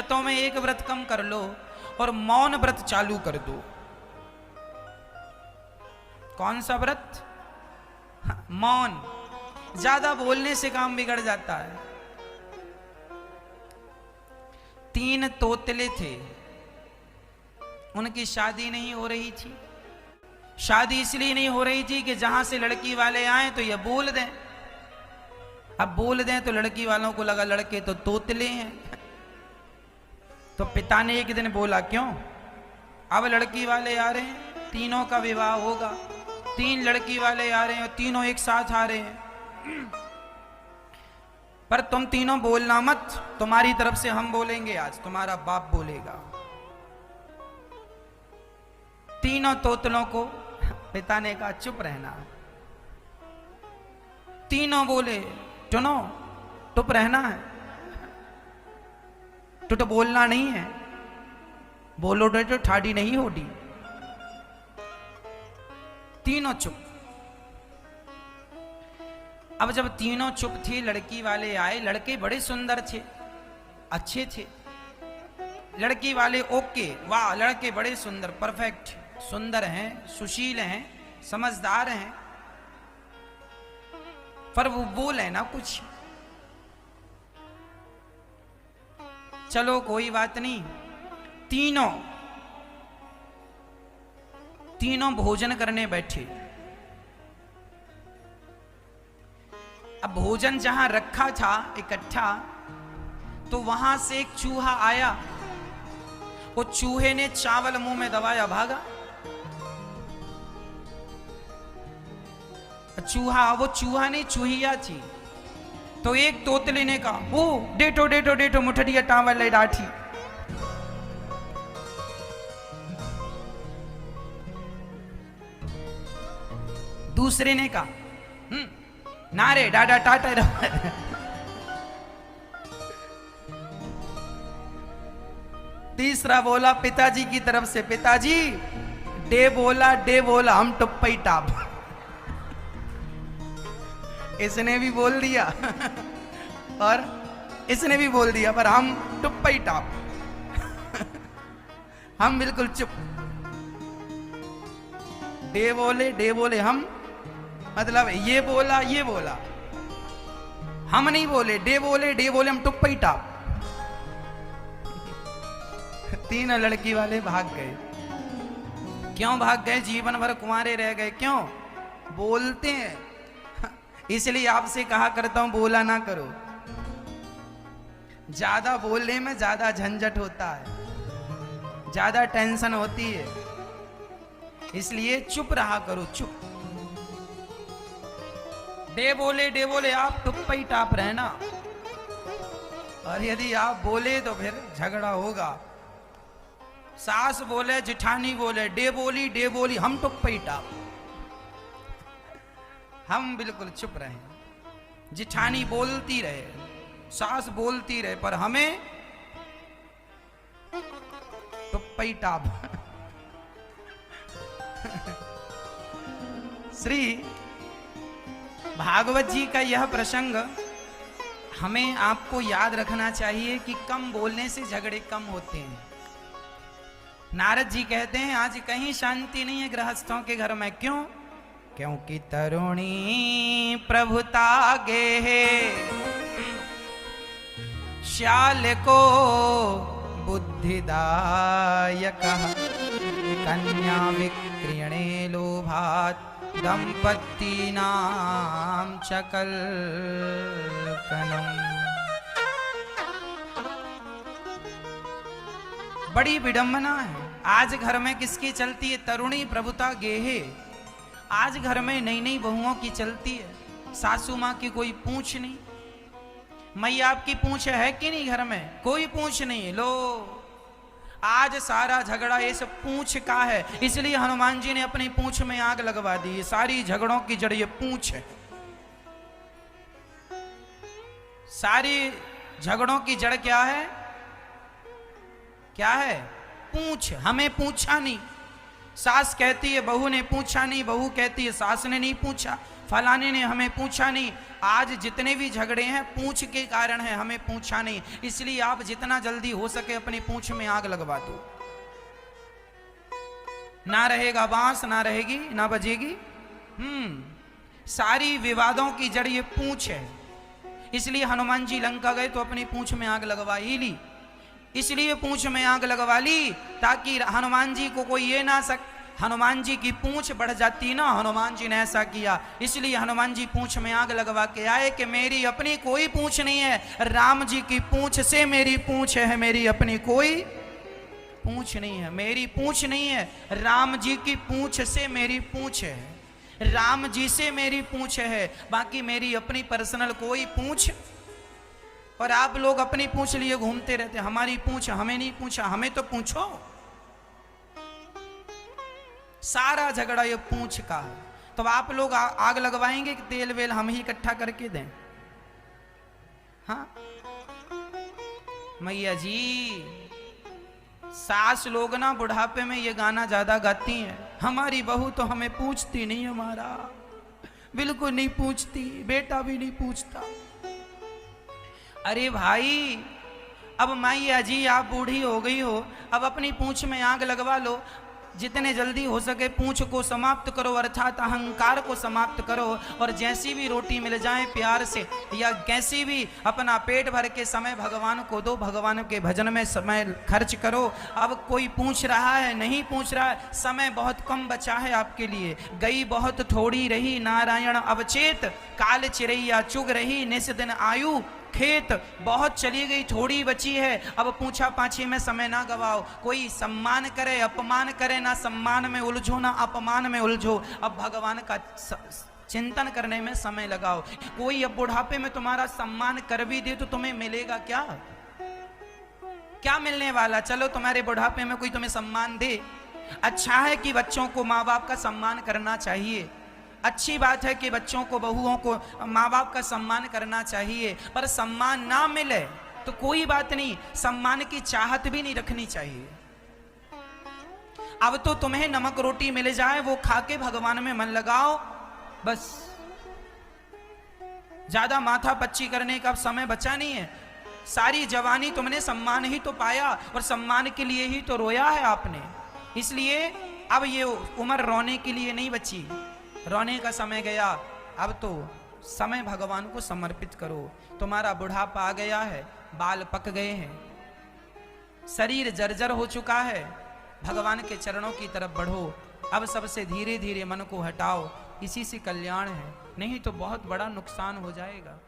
व्रतों में एक व्रत कम कर लो और मौन व्रत चालू कर दो। कौन सा व्रत? मौन। ज्यादा बोलने से काम बिगड़ जाता है। 3 तोतले थे, उनकी शादी नहीं हो रही थी। शादी इसलिए नहीं हो रही थी कि जहां से लड़की वाले आए तो ये बोल दें। अब बोल दें तो लड़की वालों को लगा लड़के तो तोतले हैं। तो पिता ने एक दिन बोला, क्यों, अब लड़की वाले आ रहे हैं, तीनों का विवाह होगा, 3 लड़की वाले आ रहे हैं और तीनों एक साथ आ रहे हैं, पर तुम तीनों बोलना मत, तुम्हारी तरफ से हम बोलेंगे, आज तुम्हारा बाप बोलेगा। तीनों तोतलों को पिता ने कहा चुप रहना। तीनों बोले, सुनो, चुप रहना है, तो बोलना नहीं है, बोलो तो ठाडी नहीं होगी। तीनों चुप। अब जब तीनों चुप थे, लड़की वाले आए। लड़के बड़े सुंदर थे, अच्छे थे। लड़की वाले ओके, वाह लड़के बड़े सुंदर, परफेक्ट, सुंदर हैं, सुशील हैं, समझदार हैं, पर वो बोले ना कुछ। चलो कोई बात नहीं। तीनों भोजन करने बैठे। अब भोजन जहां रखा था इकट्ठा, तो वहां से एक चूहा आया। वो चूहे ने चावल मुंह में दबाया, भागा। वो चूहा नहीं, चूहिया थी। तो एक तोतले ने कहा, वो डेटो डेटो डेटो मुठड़िया टावल ले डाठी। दूसरे ने कहा, नारे डाडा टाटा रहा। तीसरा बोला पिताजी की तरफ से, पिताजी डे बोला हम टुप्पई टाप। इसने भी बोल दिया और इसने भी बोल दिया, पर हम टुप्पई टाप। हम बिल्कुल चुप। डे बोले हम, मतलब ये बोला, हम नहीं बोले। डे बोले हम टुप्पई टाप। तीनों लड़की वाले भाग गए। क्यों भाग गए? जीवन भर कुंवारे रह गए। क्यों? बोलते हैं। इसलिए आपसे कहा करता हूं, बोला ना करो। ज्यादा बोलने में ज्यादा झंझट होता है, ज्यादा टेंशन होती है, इसलिए चुप रहा करो, चुप। डे बोले आप टुप्पई टाप रहना, और यदि आप बोले तो फिर झगड़ा होगा। सास बोले, जिठानी बोले, डे बोली हम टुप्पई टाप। हम बिल्कुल चुप रहे। जिठानी बोलती रहे, सास बोलती रहे, पर हमें टुप्पई टाप। श्री भागवत जी का यह प्रसंग हमें आपको याद रखना चाहिए कि कम बोलने से झगड़े कम होते हैं। नारद जी कहते हैं आज कहीं शांति नहीं है गृहस्थों के घर में। क्यों? क्योंकि तरुणी प्रभुता गे है, श्याल को बुद्धिदायक, कन्या विक्रीणे लोभात दंपत्ति नाम चकल कनम। बड़ी विडंबना है। आज घर में किसकी चलती है? तरुणी प्रभुता गेहे। आज घर में नई नई बहुओं की चलती है। सासू माँ की कोई पूछ नहीं। मैया आपकी पूछ है कि नहीं? घर में कोई पूछ नहीं। लो आज सारा झगड़ा ये सब पूछ का है। इसलिए हनुमान जी ने अपनी पूछ में आग लगवा दी। सारी झगड़ों की जड़ ये पूछ है। सारी झगड़ों की जड़ क्या है? क्या है? पूछ। हमें पूछा नहीं। सास कहती है बहू ने पूछा नहीं, बहू कहती है सास ने नहीं पूछा, फलाने ने हमें पूछा नहीं। आज जितने भी झगड़े हैं पूछ के कारण है, हमें पूछा नहीं। इसलिए आप जितना जल्दी हो सके अपनी पूछ में आग लगवा दो, ना रहेगा बांस, ना रहेगी, ना बजेगी। सारी विवादों की जड़ ये पूछ है। इसलिए हनुमान जी लंका गए तो अपनी पूछ में आग लगवा ही ली। इसलिए पूछ में आग लगवा ली ताकि हनुमान जी को कोई ये ना हनुमान जी की पूछ बढ़ जाती ना, हनुमान जी ने ऐसा किया। इसलिए हनुमान जी पूछ में आग लगवा के आए कि मेरी अपनी कोई पूछ नहीं है, राम जी की पूछ से मेरी पूछ है, मेरी अपनी कोई पूछ नहीं है। मेरी पूछ नहीं है, राम जी की पूछ से मेरी पूछ है, राम जी से मेरी पूछ है, बाकी मेरी अपनी पर्सनल कोई पूछ। और आप लोग अपनी पूछ लिए घूमते रहते, हमारी पूछ, हमें नहीं पूछा, हमें तो पूछो। सारा झगड़ा ये पूछ का है। तो आप लोग आग लगवाएंगे कि तेल वेल हम ही इकट्ठा करके दें? हाँ मैया जी, सास लोग ना बुढ़ापे में ये गाना ज्यादा गाती हैं, हमारी बहू तो हमें पूछती नहीं, हमारा बिल्कुल नहीं पूछती, बेटा भी नहीं पूछता। अरे भाई, अब मैया जी आप बूढ़ी हो गई हो, अब अपनी पूंछ में आग लगवा लो। जितने जल्दी हो सके पूंछ को समाप्त करो, अर्थात अहंकार को समाप्त करो। और जैसी भी रोटी मिल जाए प्यार से, या कैसी भी अपना पेट भर के समय भगवान को दो, भगवान के भजन में समय खर्च करो। अब कोई पूछ रहा है, नहीं पूछ रहा है, समय बहुत कम बचा है आपके लिए। गई बहुत थोड़ी रही नारायण अवचेत, काल चिरैया चुग रही निस दिन आयु खेत। बहुत चली गई, थोड़ी बची है, अब पूछा पाछी में समय ना गवाओ। कोई सम्मान करे, अपमान करे, ना सम्मान में उलझो ना अपमान में उलझो। अब भगवान का चिंतन करने में समय लगाओ। कोई अब बुढ़ापे में तुम्हारा सम्मान कर भी दे तो तुम्हें मिलेगा क्या? क्या मिलने वाला? चलो तुम्हारे बुढ़ापे में कोई तुम्हें सम्मान दे, अच्छा है कि बच्चों को माँ बाप का सम्मान करना चाहिए, अच्छी बात है कि बच्चों को, बहुओं को माँ बाप का सम्मान करना चाहिए। पर सम्मान ना मिले तो कोई बात नहीं, सम्मान की चाहत भी नहीं रखनी चाहिए। अब तो तुम्हें नमक रोटी मिल जाए वो खा के भगवान में मन लगाओ, बस। ज्यादा माथा पच्ची करने का समय बचा नहीं है। सारी जवानी तुमने सम्मान ही तो पाया, और सम्मान के लिए ही तो रोया है आपने। इसलिए अब ये उम्र रोने के लिए नहीं बची, रोने का समय गया। अब तो समय भगवान को समर्पित करो। तुम्हारा बुढ़ापा आ गया है, बाल पक गए हैं, शरीर जर्जर हो चुका है, भगवान के चरणों की तरफ बढ़ो। अब सबसे धीरे धीरे मन को हटाओ, इसी से कल्याण है, नहीं तो बहुत बड़ा नुकसान हो जाएगा।